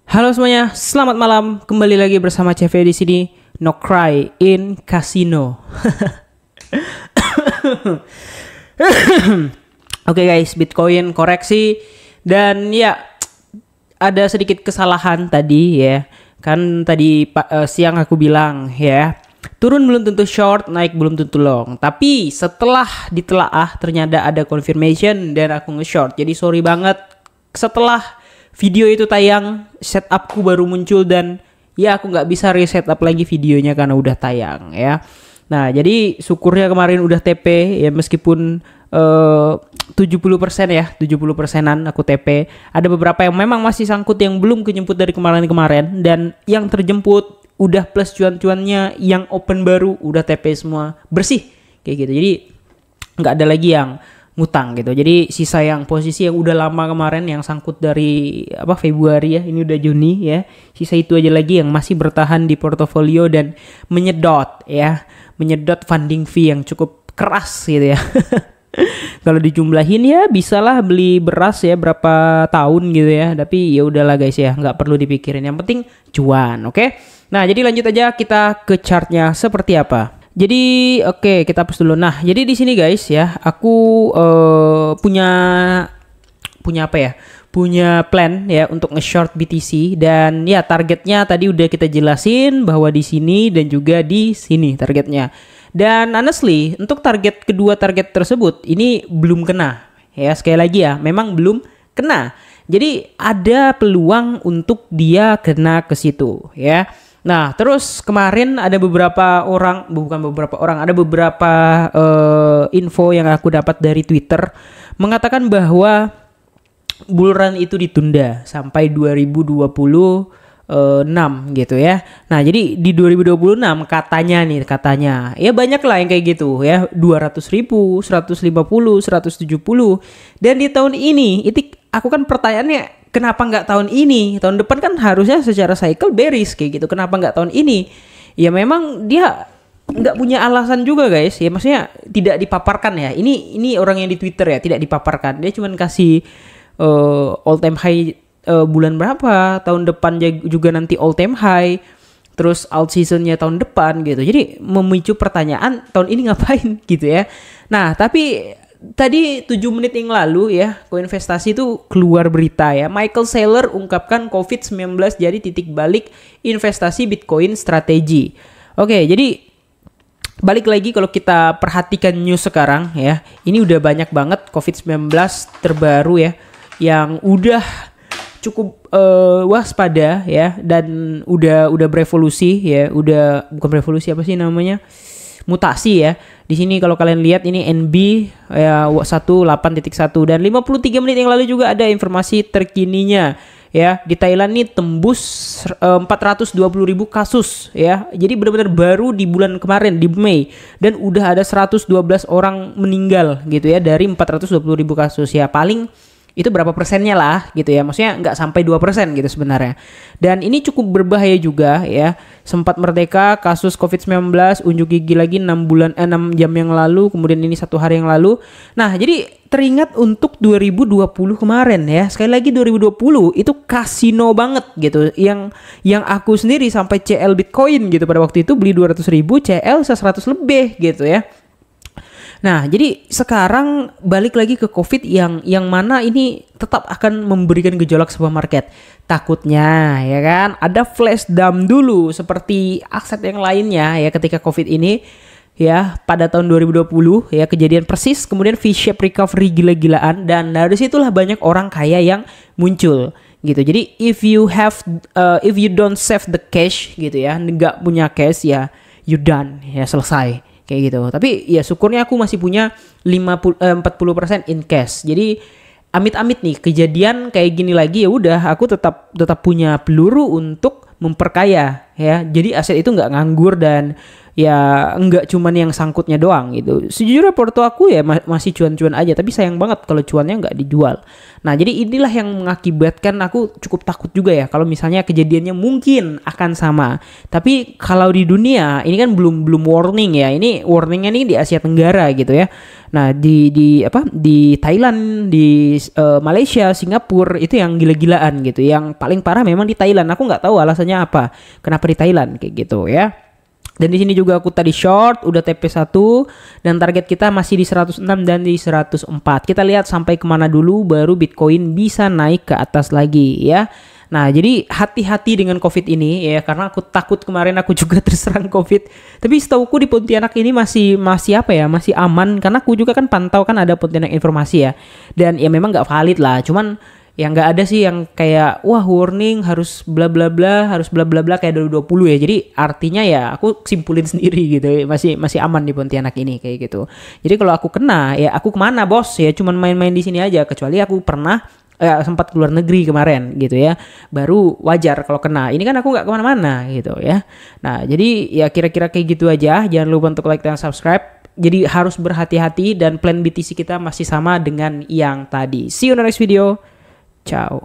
Halo semuanya, selamat malam. Kembali lagi bersama CV di sini. No cry in casino. Oke guys, Bitcoin koreksi dan ya ada sedikit kesalahan tadi ya. Kan tadi siang aku bilang ya, turun belum tentu short, naik belum tentu long. Tapi setelah ditelaah ternyata ada confirmation dan aku nge-short. Jadi sorry banget, setelah video itu tayang, setupku baru muncul dan ya aku nggak bisa reset up lagi videonya karena udah tayang ya. Nah jadi syukurnya kemarin udah TP ya, meskipun 70% ya, 70%an aku TP. Ada beberapa yang memang masih sangkut yang belum kejemput dari kemarin-kemarin, dan yang terjemput udah plus cuan-cuannya, yang open baru udah TP semua bersih kayak gitu. Jadi nggak ada lagi yang ngutang gitu. Jadi sisa yang posisi yang udah lama kemarin yang sangkut dari Februari ya, ini udah Juni ya. Sisa itu aja lagi yang masih bertahan di portofolio dan menyedot funding fee yang cukup keras gitu ya. Kalau dijumlahin ya bisalah beli beras ya berapa tahun gitu ya. Tapi ya udahlah guys ya, nggak perlu dipikirin. Yang penting cuan, oke? Nah jadi lanjut aja kita ke chartnya seperti apa. Jadi oke, kita hapus dulu. Nah, jadi di sini guys ya, aku punya apa ya? Punya plan ya untuk nge-short BTC, dan ya targetnya tadi udah kita jelasin bahwa di sini dan juga di sini targetnya. Dan honestly, untuk target tersebut ini belum kena. Ya, sekali lagi ya, memang belum kena. Jadi ada peluang untuk dia kena ke situ ya. Nah, terus kemarin ada beberapa info yang aku dapat dari Twitter mengatakan bahwa bull run itu ditunda sampai 2026 gitu ya. Nah, jadi di 2026 katanya ya banyak lah yang kayak gitu ya, 200.000, 150, 170. Dan di tahun ini itu aku kan pertanyaannya, kenapa nggak tahun ini? Tahun depan kan harusnya secara cycle bearish kayak gitu. Kenapa nggak tahun ini? Ya memang dia nggak punya alasan juga guys. Ya maksudnya tidak dipaparkan ya. Ini orang yang di Twitter ya, tidak dipaparkan. Dia cuma kasih all time high bulan berapa. Tahun depan juga nanti all time high. Terus alt seasonnya tahun depan gitu. Jadi memicu pertanyaan tahun ini ngapain gitu ya. Nah tapi tadi 7 menit yang lalu ya, Koinvestasi itu keluar berita ya. Michael Saylor ungkapkan COVID-19 jadi titik balik investasi Bitcoin strategi. Oke, jadi balik lagi kalau kita perhatikan news sekarang ya. Ini udah banyak banget COVID-19 terbaru ya, yang udah cukup waspada ya, dan udah berevolusi ya, bukan berevolusi, apa sih namanya? Mutasi ya. Di sini kalau kalian lihat ini NB ya 18.1, dan 53 menit yang lalu juga ada informasi terkininya ya. Di Thailand nih tembus 420.000 kasus ya. Jadi benar-benar baru di bulan kemarin di Mei, dan udah ada 112 orang meninggal gitu ya dari 420.000 kasus ya. Paling itu berapa persennya lah gitu ya, maksudnya nggak sampai 2% gitu sebenarnya. Dan ini cukup berbahaya juga ya. Sempat merdeka kasus COVID-19, unjuk gigi lagi 6 jam yang lalu, kemudian ini 1 hari yang lalu. Nah jadi teringat untuk 2020 kemarin ya, sekali lagi 2020 itu kasino banget gitu, yang aku sendiri sampai CL Bitcoin gitu pada waktu itu, beli 200.000 CL 100 lebih gitu ya. Nah, jadi sekarang balik lagi ke COVID yang mana ini tetap akan memberikan gejolak sebuah market. Takutnya ya kan ada flash dump dulu seperti aset yang lainnya ya ketika COVID ini ya, pada tahun 2020 ya kejadian persis, kemudian V-shape recovery gila-gilaan, dan dari situlah banyak orang kaya yang muncul gitu. Jadi if you don't save the cash gitu ya, nggak punya cash ya you done ya, selesai kayak gitu. Tapi ya syukurnya aku masih punya 40% in cash. Jadi amit-amit nih kejadian kayak gini lagi, ya udah aku tetap punya peluru untuk memperkaya ya. Jadi aset itu nggak nganggur, dan ya enggak cuman yang sangkutnya doang gitu. Sejujurnya Porto aku ya masih cuan-cuan aja, tapi sayang banget kalau cuannya nggak dijual. Nah, jadi inilah yang mengakibatkan aku cukup takut juga ya kalau misalnya kejadiannya mungkin akan sama. Tapi kalau di dunia ini kan belum warning ya. Ini warningnya nih di Asia Tenggara gitu ya. Nah, di Thailand, di Malaysia, Singapura itu yang gila-gilaan gitu. Yang paling parah memang di Thailand. Aku nggak tahu alasannya apa. Kenapa di Thailand kayak gitu ya. Dan di sini juga aku tadi short udah TP1 dan target kita masih di 106 dan di 104. Kita lihat sampai kemana dulu baru Bitcoin bisa naik ke atas lagi ya. Nah, jadi hati-hati dengan COVID ini ya, karena aku takut kemarin aku juga terserang COVID. Tapi setauku di Pontianak ini masih apa ya, masih aman karena aku juga kan pantau kan ada Pontianak Informasi ya. Dan ya memang nggak valid lah, cuman yang nggak ada sih yang kayak wah warning harus bla bla bla harus bla bla bla kayak 2020 ya. Jadi artinya ya aku simpulin sendiri gitu, masih aman di Pontianak ini kayak gitu. Jadi kalau aku kena ya aku kemana bos, ya cuman main-main di sini aja, kecuali aku pernah sempat keluar negeri kemarin gitu ya, baru wajar kalau kena. Ini kan aku nggak kemana-mana gitu ya. Nah, jadi ya kira-kira kayak gitu aja. Jangan lupa untuk like dan subscribe. Jadi harus berhati-hati dan plan BTC kita masih sama dengan yang tadi. See you in the next video. Ciao.